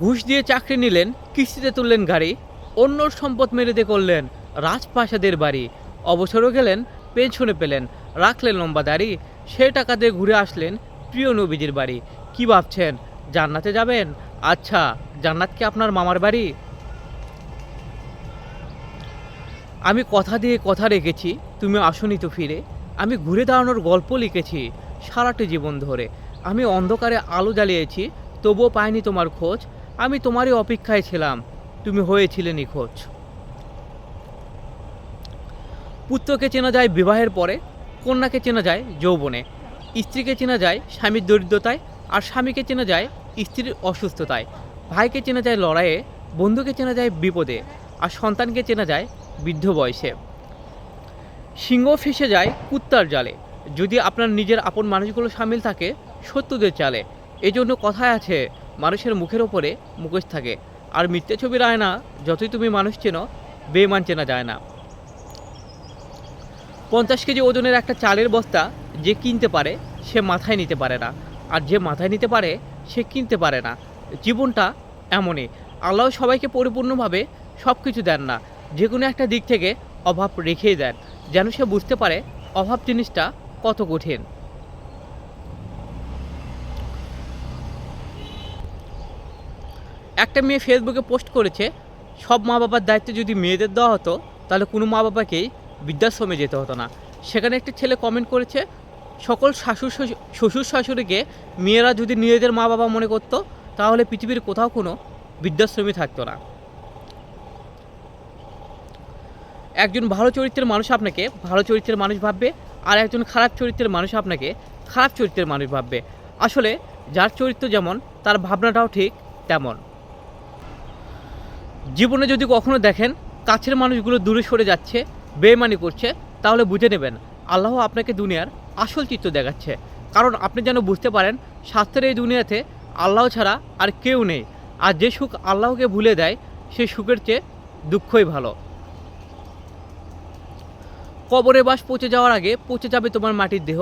ঘুষ দিয়ে চাকরি নিলেন, কিস্তিতে তুললেন গাড়ি, অন্যর সম্পদ মেরে দিয়ে করলেন রাজপ্রাসাদের বাড়ি। অবসরও গেলেন, পেনশনে পেলেন, রাখলেন লম্বা দাড়ি। সে টাকা দিয়ে ঘুরে আসলেন প্রিয় নবীজির বাড়ি। কি ভাবছেন জান্নাতে যাবেন? আচ্ছা, জান্নাত কি আপনার মামার বাড়ি? আমি কথা দিয়ে কথা রেখেছি, তুমি আসনি তো ফিরে। আমি ঘুরে দাঁড়ানোর গল্প লিখেছি সারাটি জীবন ধরে। আমি অন্ধকারে আলো জ্বালিয়েছি, তবুও পাইনি তোমার খোঁজ। আমি তোমারই অপেক্ষায় ছিলাম, তুমি হয়েছিলে নিখোঁজ। পুত্রকে চেনা যায় বিবাহের পরে, কন্যাকে চেনা যায় যৌবনে, স্ত্রীকে চেনা যায় স্বামীর দরিদ্রতায়, আর স্বামীকে চেনা যায় স্ত্রীর অসুস্থতায়, ভাইকে চেনা যায় লড়াইয়ে, বন্ধুকে চেনা যায় বিপদে, আর সন্তানকে চেনা যায় বৃদ্ধ বয়সে। সিংহ ফেঁসে যায় কুত্তার জালে, যদি আপনার নিজের আপন মানুষগুলো সামিল থাকে শত্রুদের চালে। এজন্য কথায় আছে, মানুষের মুখের ওপরে মুখোশ থাকে, আর মিথ্যে ছবির আয়না যতই তুমি মানুষ চেনো, বেঈমান চেনা যায় না। 50 কেজি ওজনের একটা চালের বস্তা যে কিনতে পারে সে মাথায় নিতে পারে না, আর যে মাথায় নিতে পারে সে কিনতে পারে না। জীবনটা এমনই, আল্লাহ সবাইকে পরিপূর্ণভাবে সব কিছু দেন না, যে কোনো একটা দিক থেকে অভাব রেখেই দেন, যেন সে বুঝতে পারে অভাব জিনিসটা কত কঠিন। একটা মেয়ে ফেসবুকে পোস্ট করেছে, সব মা বাবার দায়িত্ব যদি মেয়েদের দেওয়া হতো তাহলে কোনো মা বাবাকেই বৃদ্ধাশ্রমে যেতে হতো না। সেখানে একটি ছেলে কমেন্ট করেছে, সকল শ্বশুর শাশুড়িকে মেয়েরা যদি নিজেদের মা বাবা মনে করতো তাহলে পৃথিবীর কোথাও কোনো বৃদ্ধাশ্রমই থাকতো না। একজন ভালো চরিত্রের মানুষ আপনাকে ভালো চরিত্রের মানুষ ভাববে, আর একজন খারাপ চরিত্রের মানুষ আপনাকে খারাপ চরিত্রের মানুষ ভাববে। আসলে যার চরিত্র যেমন তার ভাবনাটাও ঠিক তেমন। জীবনে যদি কখনো দেখেন কাছের মানুষগুলো দূরে সরে যাচ্ছে, বেইমানি করছে, তাহলে বুঝে নেবেন আল্লাহ আপনাকে দুনিয়ার আসল চিত্র দেখাচ্ছে। কারণ আপনি যেন বুঝতে পারেন স্বাস্থ্যের এই দুনিয়াতে আল্লাহ ছাড়া আর কেউ নেই, আর যে সুখ আল্লাহকে ভুলে দেয় সেই সুখের চেয়ে দুঃখই ভালো। কবরে বাস পচে যাওয়ার আগে পচে যাবে তোমার মাটির দেহ,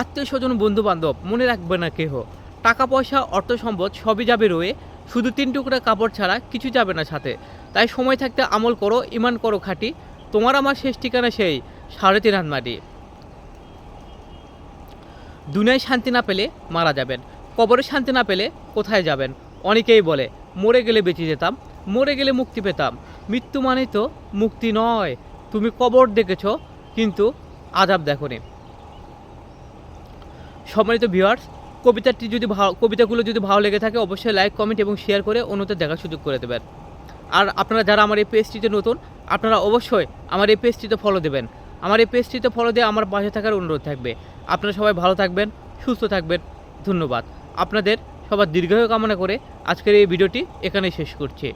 আত্মীয় স্বজন বন্ধু বান্ধব মনে রাখবে না কেহ, টাকা পয়সা অর্থ সম্পদ সবই যাবে রয়ে, শুধু 3 টুকরা কাপড় ছাড়া কিছু যাবে না সাথে। তাই সময় থাকতে আমল করো, ইমান করো খাঁটি, তোমার আমার শেষ ঠিকানা সেই 3.5 হাত মাটি। দুনিয়ায় শান্তি না পেলে মারা যাবেন, কবরে শান্তি না পেলে কোথায় যাবেন? অনেকেই বলে মরে গেলে বেঁচে যেতাম, মরে গেলে মুক্তি পেতাম। মৃত্যু মানে তো মুক্তি নয়, তুমি কবর দেখেছো কিন্তু আযাব দেখোনি। সম্মানিত ভিউয়ার্স, কবিতাগুলো যদি ভালো লেগে থাকে অবশ্যই লাইক, কমেন্ট এবং শেয়ার করে অন্যদের দেখার সুযোগ করে দেবেন। আর আপনারা যারা আমার এই পেজটিতে নতুন, আপনারা অবশ্যই আমার এই পেজটিতে ফলো দেবেন। আমার এই পেজটিতে ফলো দিয়ে আমার পাশে থাকার অনুরোধ থাকবে। আপনারা সবাই ভালো থাকবেন, সুস্থ থাকবেন। ধন্যবাদ। আপনাদের সবার দীর্ঘায়ু কামনা করে আজকের এই ভিডিওটি এখানেই শেষ করছি।